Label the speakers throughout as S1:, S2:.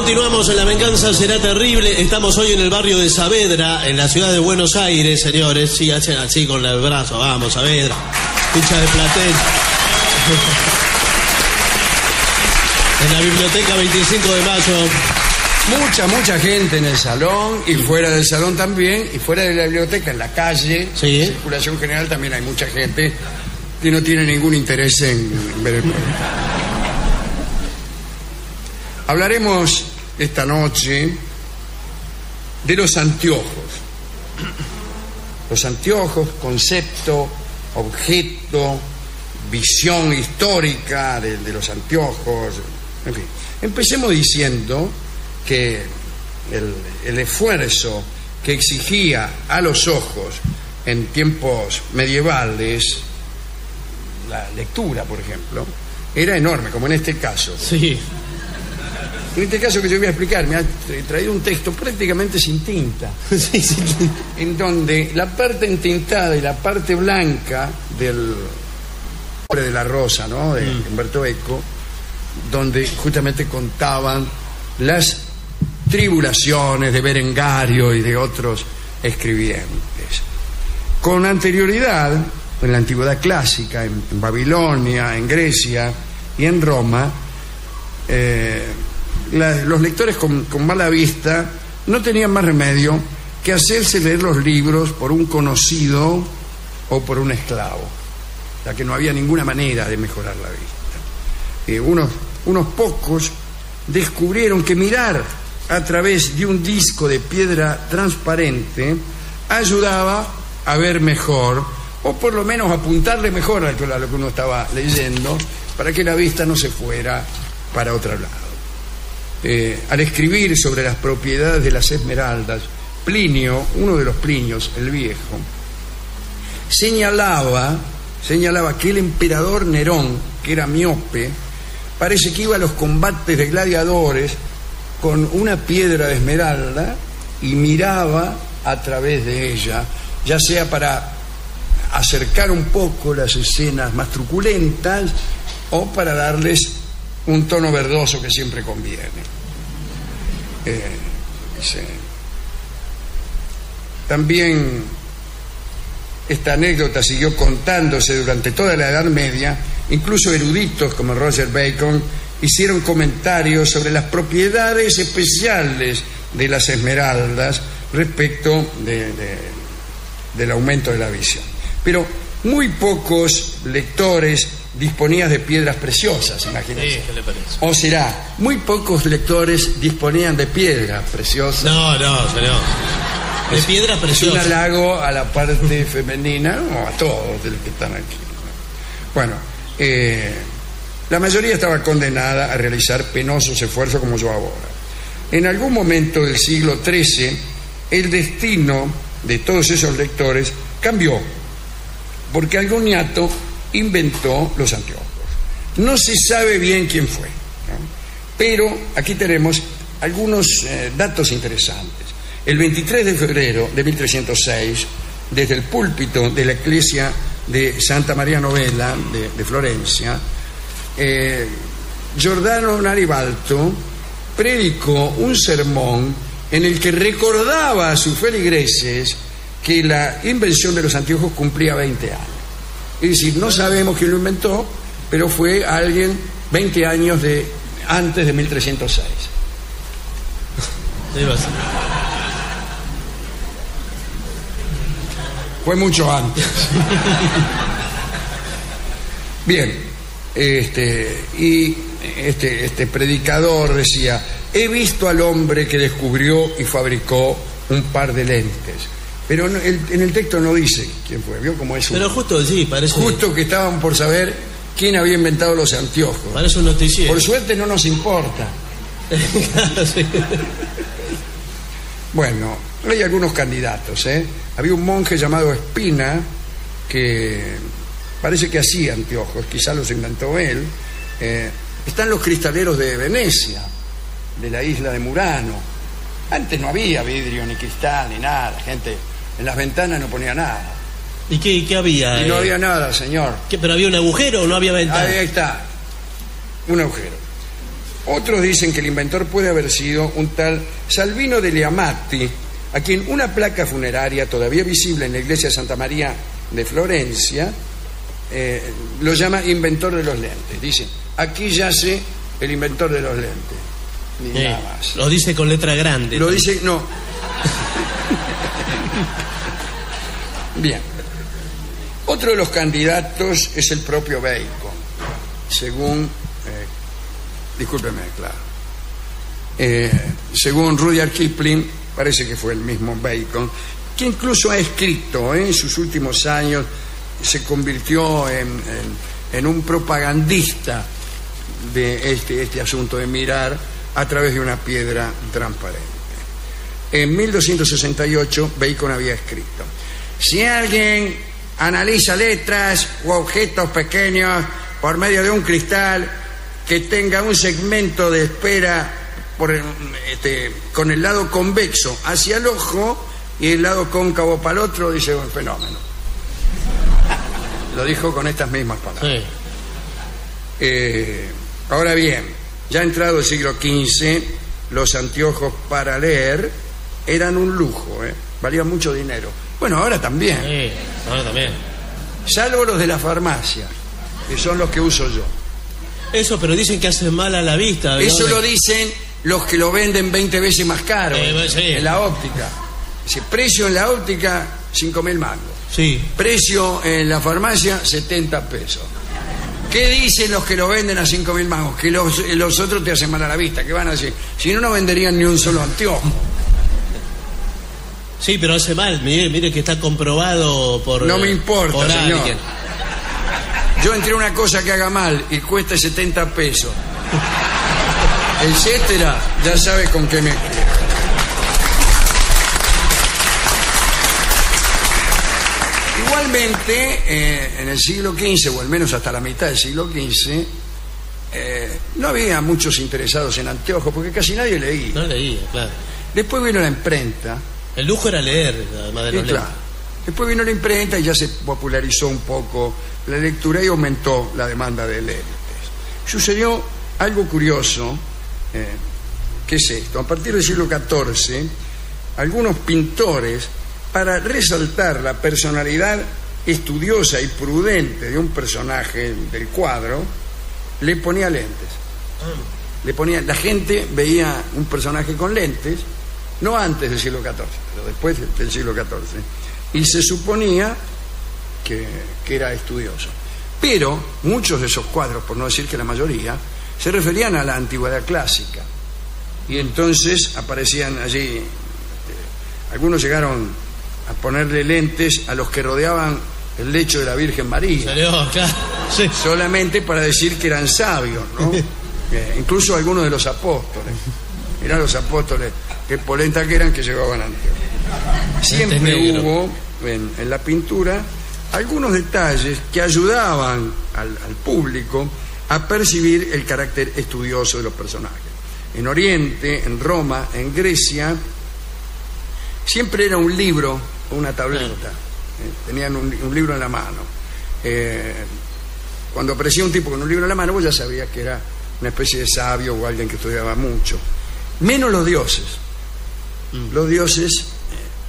S1: Continuamos en La Venganza Será Terrible. Estamos hoy en el barrio de Saavedra, en la ciudad de Buenos Aires, señores. Sí, hacen así con el brazo. Vamos, Saavedra. Ficha de Platense. En la biblioteca 25 de Mayo.
S2: Mucha gente en el salón y fuera del salón también. Y fuera de la biblioteca, en la calle,
S1: sí,
S2: en circulación general, también hay mucha gente que no tiene ningún interés en ver el programa. Hablaremos esta noche de los anteojos. Los anteojos, concepto, objeto, visión histórica de los anteojos. En fin, empecemos diciendo que el esfuerzo que exigía a los ojos en tiempos medievales, la lectura, por ejemplo, era enorme, como en este caso.
S1: Sí.
S2: En este caso que yo voy a explicar, me ha traído un texto prácticamente sin tinta,
S1: Sí, sí.
S2: en donde la parte entintada y la parte blanca del de la Rosa, ¿no?, de Humberto Eco, donde justamente contaban las tribulaciones de Berengario y de otros escribientes. Con anterioridad, en la antigüedad clásica, en Babilonia, en Grecia y en Roma, los lectores con mala vista no tenían más remedio que hacerse leer los libros por un conocido o por un esclavo, ya que no había ninguna manera de mejorar la vista. Unos pocos descubrieron que mirar a través de un disco de piedra transparente ayudaba a ver mejor, o por lo menos apuntarle mejor a lo que uno estaba leyendo, para que la vista no se fuera para otro lado. Al escribir sobre las propiedades de las esmeraldas, Plinio, uno de los Plinios, el viejo, señalaba que el emperador Nerón, que era miope, parece que iba a los combates de gladiadores con una piedra de esmeralda y miraba a través de ella, ya sea para acercar un poco las escenas más truculentas o para darles un tono verdoso que siempre conviene. También esta anécdota siguió contándose durante toda la Edad Media. Incluso eruditos como Roger Bacon hicieron comentarios sobre las propiedades especiales de las esmeraldas respecto del aumento de la visión. Pero muy pocos lectores disponían de piedras preciosas, imagínense.
S1: Sí, ¿qué le parece?
S2: O será, muy pocos lectores disponían de piedras preciosas.
S1: No, señor. De piedras
S2: Es
S1: preciosas.
S2: un halago a la parte femenina, o a todos los que están aquí. Bueno, la mayoría estaba condenada a realizar penosos esfuerzos como yo ahora. En algún momento del siglo XIII, el destino de todos esos lectores cambió, porque algún ñato inventó los anteojos. No se sabe bien quién fue, ¿no? Pero aquí tenemos algunos datos interesantes. El 23 de febrero de 1306, desde el púlpito de la iglesia de Santa María Novella de Florencia, Giordano Garibaldi predicó un sermón en el que recordaba a sus feligreses que la invención de los anteojos cumplía 20 años. Es decir, no sabemos quién lo inventó, pero fue alguien 20 años antes de 1306. Fue mucho antes. Bien, este predicador decía: he visto al hombre que descubrió y fabricó un par de lentes. Pero en el texto no dice quién fue. ¿Vio cómo es?
S1: Pero justo, sí, parece.
S2: Justo que estaban por saber quién había inventado los anteojos.
S1: Parece un noticiero.
S2: Por suerte no nos importa.
S1: Sí.
S2: Bueno, hay algunos candidatos, ¿eh? Había un monje llamado Espina que parece que hacía anteojos, quizá los inventó él. Están los cristaleros de Venecia, de la isla de Murano. Antes no había vidrio, ni cristal, ni nada. La gente en las ventanas no ponía nada.
S1: ¿Y qué había?
S2: Y no había nada, señor.
S1: ¿Qué, pero había un agujero o no había ventana?
S2: Ahí está, un agujero. Otros dicen que el inventor puede haber sido un tal Salvino de Leamatti, a quien una placa funeraria todavía visible en la iglesia de Santa María de Florencia lo llama inventor de los lentes. Dice, aquí yace el inventor de los lentes. Ni nada más.
S1: Lo dice con letra grande.
S2: Lo dice, no. Bien. Otro de los candidatos es el propio Bacon, según... discúlpeme, claro. Según Rudyard Kipling, parece que fue el mismo Bacon, que incluso ha escrito en sus últimos años, se convirtió en un propagandista de este asunto de mirar a través de una piedra transparente. En 1268 Bacon había escrito: si alguien analiza letras u objetos pequeños por medio de un cristal que tenga un segmento de esfera con el lado convexo hacia el ojo y el lado cóncavo para el otro, dice un fenómeno. Lo dijo con estas mismas palabras. Sí. Ahora bien, ya entrado el siglo XV, los anteojos para leer eran un lujo, valían mucho dinero. Bueno, ahora también.
S1: Sí, ahora también.
S2: Salvo los de la farmacia, que son los que uso yo.
S1: Eso, pero dicen que hacen mal a la vista.
S2: Eso ¿no? Lo dicen los que lo venden 20 veces más caro
S1: sí.
S2: En la óptica. Dice, precio en la óptica, 5.000 mangos.
S1: Sí.
S2: Precio en la farmacia, 70 pesos. ¿Qué dicen los que lo venden a 5.000 mangos? Que los otros te hacen mal a la vista. ¿Qué van a decir? Si no, no venderían ni un solo anteojo.
S1: Sí, pero hace mal. Mire que está comprobado por...
S2: No me importa,
S1: por
S2: señor.
S1: Alguien.
S2: Yo entre una cosa que haga mal y cuesta 70 pesos, etcétera, ya sabe con qué me quedo. Igualmente, en el siglo XV, o al menos hasta la mitad del siglo XV, no había muchos interesados en anteojos, porque casi nadie leía.
S1: No leía, claro.
S2: Después vino la imprenta.
S1: El lujo era leer, además de los lentes.
S2: Claro. Después vino la imprenta y ya se popularizó un poco la lectura y aumentó la demanda de lentes. Sucedió algo curioso, ¿qué es esto? A partir del siglo XIV, algunos pintores, para resaltar la personalidad estudiosa y prudente de un personaje del cuadro, le ponía lentes. La gente veía un personaje con lentes, no antes del siglo XIV, pero después del siglo XIV, y se suponía que era estudioso. Pero muchos de esos cuadros, por no decir que la mayoría, se referían a la antigüedad clásica. Y entonces aparecían allí, algunos llegaron a ponerle lentes a los que rodeaban el lecho de la Virgen María.
S1: Salió, claro. Sí.
S2: Solamente para decir que eran sabios, ¿no? Incluso algunos de los apóstoles. Mirá los apóstoles, qué polenta que eran, que llevaban anteojos. Siempre hubo en la pintura algunos detalles que ayudaban al público a percibir el carácter estudioso de los personajes. En Oriente, en Roma, en Grecia, siempre era un libro o una tableta. Tenían un libro en la mano. Cuando aparecía un tipo con un libro en la mano, vos ya sabías que era una especie de sabio o alguien que estudiaba mucho. Menos los dioses. Los dioses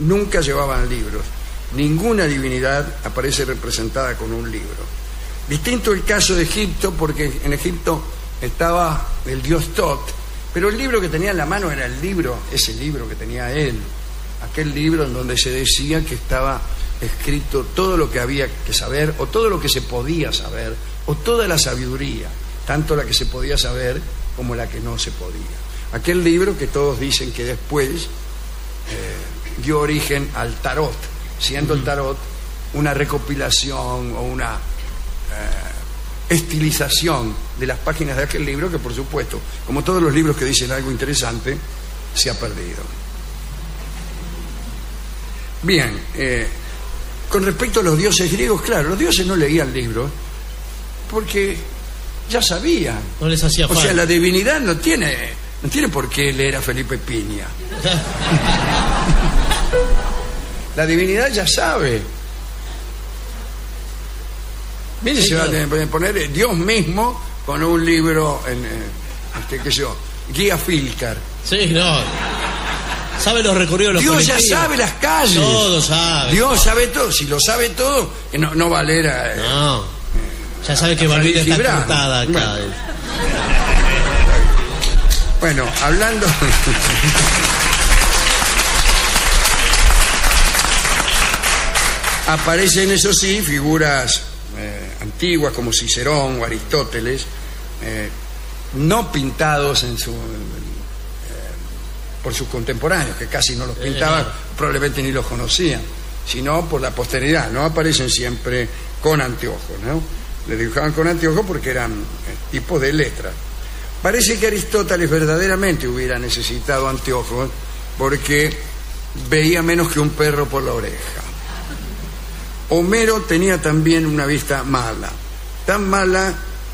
S2: nunca llevaban libros. Ninguna divinidad aparece representada con un libro. Distinto el caso de Egipto, porque en Egipto estaba el dios Tot, pero el libro que tenía en la mano era ese libro que tenía él, aquel libro en donde se decía que estaba escrito todo lo que había que saber, o todo lo que se podía saber, o toda la sabiduría, tanto la que se podía saber como la que no se podía. Aquel libro que todos dicen que después dio origen al tarot, siendo el tarot una recopilación o una estilización de las páginas de aquel libro que, por supuesto, como todos los libros que dicen algo interesante, se ha perdido. Bien, con respecto a los dioses griegos, claro, los dioses no leían libros porque ya sabían.
S1: No les hacía falta.
S2: O sea, la divinidad no tiene por qué leer a Felipe Piña. La divinidad ya sabe. Mire, sí, se va a poner Dios mismo con un libro qué sé yo, guía Filcar.
S1: Sí, no. Sabe los recorridos de los
S2: Dios ya
S1: colectivos.
S2: sabe las calles.
S1: Todo sabe.
S2: Dios sabe todo. Si lo sabe todo, no va a leer
S1: No. Ya sabe que Malvina está
S2: Gibran.
S1: cortada acá.
S2: Bueno, hablando... Aparecen, eso sí, figuras antiguas como Cicerón o Aristóteles, no pintados por sus contemporáneos, que casi no los pintaban, probablemente ni los conocían, sino por la posteridad, ¿no? Aparecen siempre con anteojos, ¿no? Le dibujaban con anteojos porque eran tipos de letras. Parece que Aristóteles verdaderamente hubiera necesitado anteojos porque veía menos que un perro por la oreja. Homero tenía también una vista mala, tan mala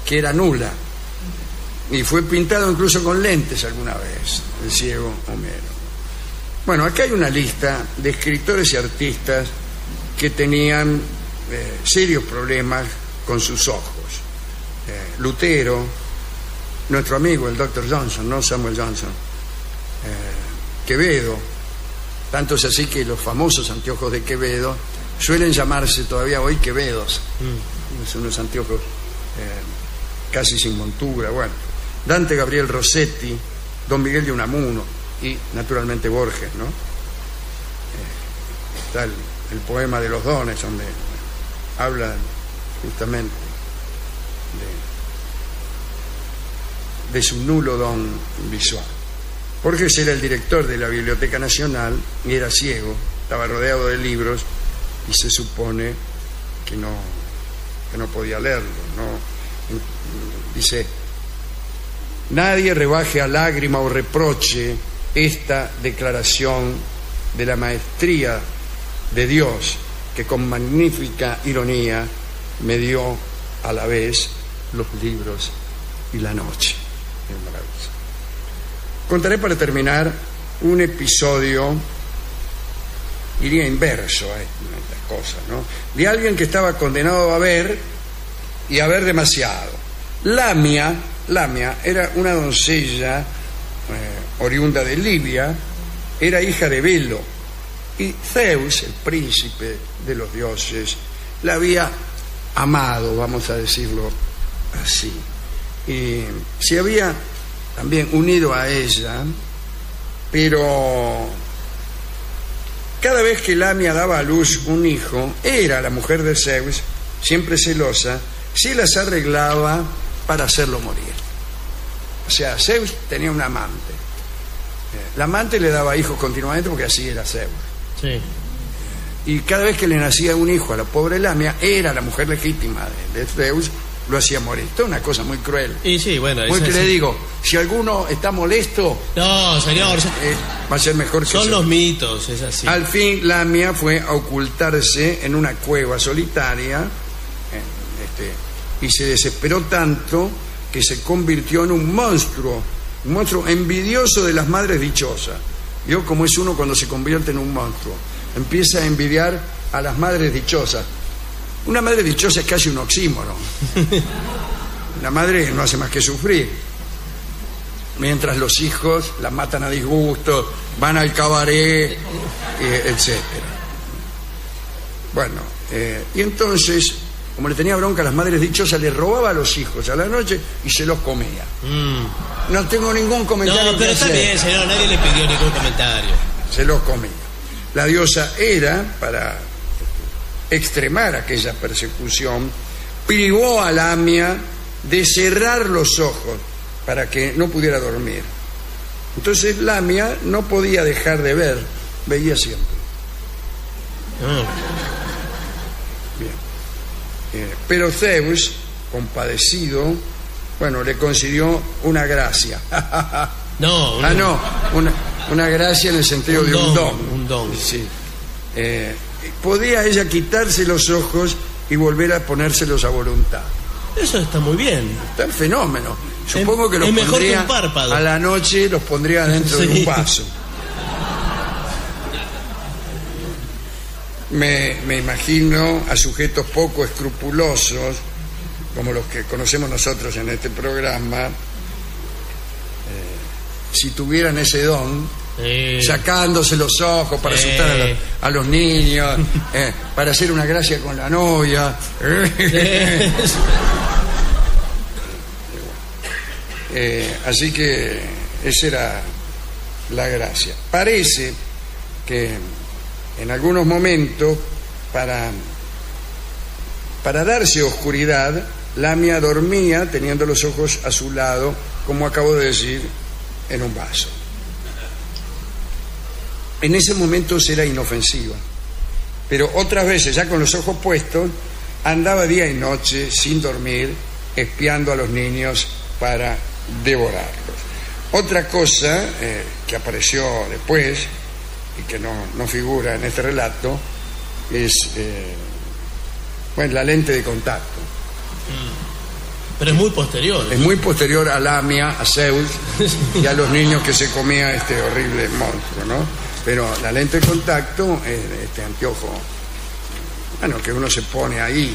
S2: que era nula, y fue pintado incluso con lentes alguna vez, el ciego Homero. Bueno, acá hay una lista de escritores y artistas que tenían serios problemas con sus ojos. Lutero, nuestro amigo el Dr. Johnson, ¿no? Samuel Johnson, Quevedo, tanto es así que los famosos anteojos de Quevedo suelen llamarse todavía hoy Quevedos. Son unos anteojos casi sin montura. Bueno, Dante Gabriel Rossetti, Don Miguel de Unamuno y naturalmente Borges, ¿no? Está el poema de los dones, donde habla justamente de su nulo don visual. Borges era el director de la Biblioteca Nacional y era ciego, estaba rodeado de libros y se supone que no podía leerlo, ¿no? Dice: nadie rebaje a lágrima o reproche esta declaración de la maestría de Dios, que con magnífica ironía me dio a la vez los libros y la noche. Es maravilloso. Contaré para terminar un episodio, iría inverso a estas cosas, ¿no? De alguien que estaba condenado a ver y a ver demasiado. Lamia era una doncella oriunda de Libia, era hija de Belo, y Zeus, el príncipe de los dioses, la había amado, vamos a decirlo así, y se había también unido a ella, pero cada vez que Lamia daba a luz un hijo, era la mujer de Zeus, siempre celosa, se las arreglaba para hacerlo morir. O sea, Zeus tenía un amante. La amante le daba hijos continuamente porque así era Zeus.
S1: Sí.
S2: Y cada vez que le nacía un hijo a la pobre Lamia, era la mujer legítima de Zeus, lo hacía morir. Esto es una cosa muy cruel.
S1: Y sí, bueno.
S2: Muy que le digo, si alguno está molesto...
S1: No, señor.
S2: Va a ser mejor que
S1: son
S2: Zeus.
S1: los mitos, es así.
S2: Al fin, Lamia fue a ocultarse en una cueva solitaria y se desesperó tanto que se convirtió en un monstruo envidioso de las madres dichosas. ¿Vio cómo es uno cuando se convierte en un monstruo? Empieza a envidiar a las madres dichosas. Una madre dichosa es casi un oxímoron. La madre no hace más que sufrir, mientras los hijos la matan a disgusto, van al cabaret, etc. Bueno, y entonces, como le tenía bronca a las madres dichosas, le robaba a los hijos a la noche y se los comía. No tengo ningún comentario.
S1: No, pero está bien, señor, nadie le pidió ningún comentario.
S2: Se los comía. La diosa Hera, para extremar aquella persecución, privó a Lamia de cerrar los ojos para que no pudiera dormir. Entonces Lamia no podía dejar de ver, veía siempre. Bien. Pero Zeus, compadecido, bueno, le concedió una gracia.
S1: No,
S2: una gracia en el sentido de un don.
S1: Un don.
S2: Sí. Podía ella quitarse los ojos y volver a ponérselos a voluntad.
S1: Eso está muy bien.
S2: Está el fenómeno. Supongo que los
S1: es mejor
S2: pondría
S1: que un párpado.
S2: a la noche, los pondría dentro de un vaso. Me imagino a sujetos poco escrupulosos, como los que conocemos nosotros en este programa, si tuvieran ese don,
S1: Sí.
S2: sacándose los ojos para
S1: Sí.
S2: asustar a los niños, para hacer una gracia con la novia. Así que esa era la gracia. Parece que en algunos momentos, para darse oscuridad, Lamia dormía teniendo los ojos a su lado, como acabo de decir, en un vaso. En ese momento era inofensiva, pero otras veces, ya con los ojos puestos, andaba día y noche sin dormir, espiando a los niños para devorarlos. Otra cosa que apareció después y que no figura en este relato es la lente de contacto.
S1: Pero es muy posterior.
S2: Es muy posterior a Lamia, a Zeus y a los niños que se comía este horrible monstruo, ¿no? Pero la lente de contacto es este anteojo, que uno se pone ahí.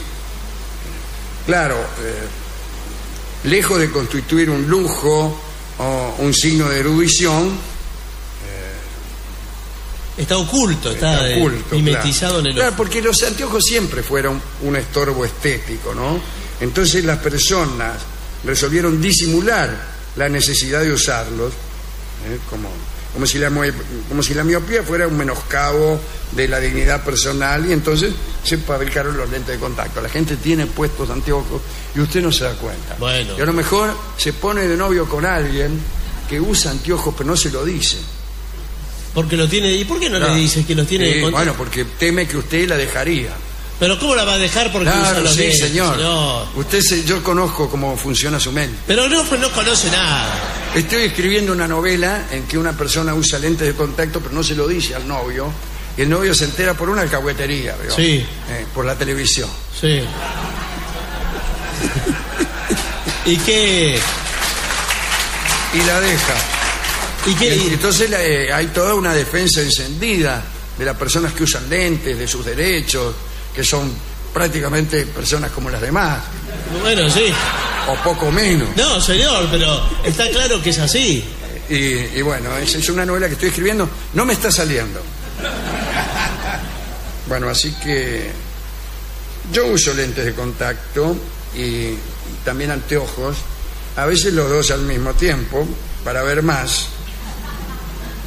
S2: Claro, lejos de constituir un lujo o un signo de erudición,
S1: está oculto, está
S2: oculto,
S1: mimetizado,
S2: claro.
S1: en el ojo.
S2: Claro, porque los anteojos siempre fueron un estorbo estético, ¿no? Entonces las personas resolvieron disimular la necesidad de usarlos, como si la miopía fuera un menoscabo de la dignidad personal, y entonces se fabricaron los lentes de contacto. La gente tiene puestos anteojos y usted no se da cuenta.
S1: Bueno.
S2: Y a lo mejor se pone de novio con alguien que usa anteojos pero no se lo dice.
S1: Porque lo tiene. ¿Y por qué no le dices que los tiene de contacto?
S2: Bueno, porque teme que usted la dejaría.
S1: Pero ¿cómo la va a dejar porque usa
S2: Claro,
S1: los
S2: sí,
S1: lentes?
S2: señor.
S1: No.
S2: Yo conozco cómo funciona su mente.
S1: Pero no conoce nada.
S2: Estoy escribiendo una novela en que una persona usa lentes de contacto pero no se lo dice al novio, y el novio se entera por una alcahuetería, ¿vio?
S1: Sí.
S2: Por la televisión.
S1: Sí. ¿Y qué?
S2: Y la deja.
S1: ¿Y qué?
S2: Y entonces hay toda una defensa encendida de las personas que usan lentes, de sus derechos, que son prácticamente personas como las demás,
S1: Bueno, sí.
S2: o poco menos.
S1: No, señor, pero está claro que es así.
S2: Y bueno, es una novela que estoy escribiendo, no me está saliendo. Bueno, así que yo uso lentes de contacto y también anteojos, a veces los dos al mismo tiempo, para ver más,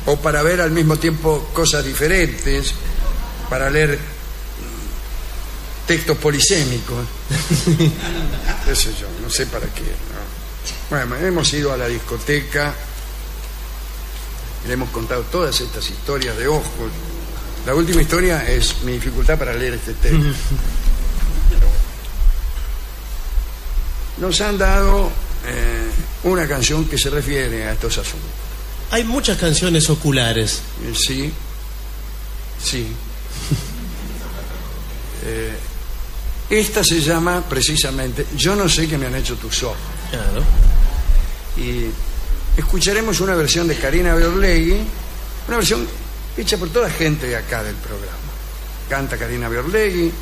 S2: o para ver al mismo tiempo cosas diferentes, para leer textos polisémicos. Qué sé yo, no sé para qué, ¿no? Bueno, hemos ido a la discoteca, le hemos contado todas estas historias de ojos. La última historia es mi dificultad para leer este texto. Nos han dado una canción que se refiere a estos asuntos.
S1: Hay muchas canciones oculares.
S2: Sí. Esta se llama precisamente Yo no sé qué me han hecho tus ojos.
S1: Claro.
S2: Y escucharemos una versión de Karina Beorlegui, una versión hecha por toda gente de acá del programa. Canta Karina Beorlegui,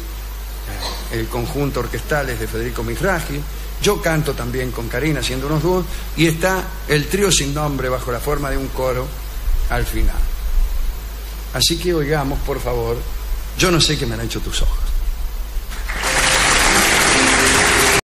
S2: el conjunto orquestal es de Federico Mifragi, yo canto también con Karina haciendo unos dúos, y está el trío sin nombre bajo la forma de un coro al final. Así que oigamos, por favor, Yo no sé qué me han hecho tus ojos.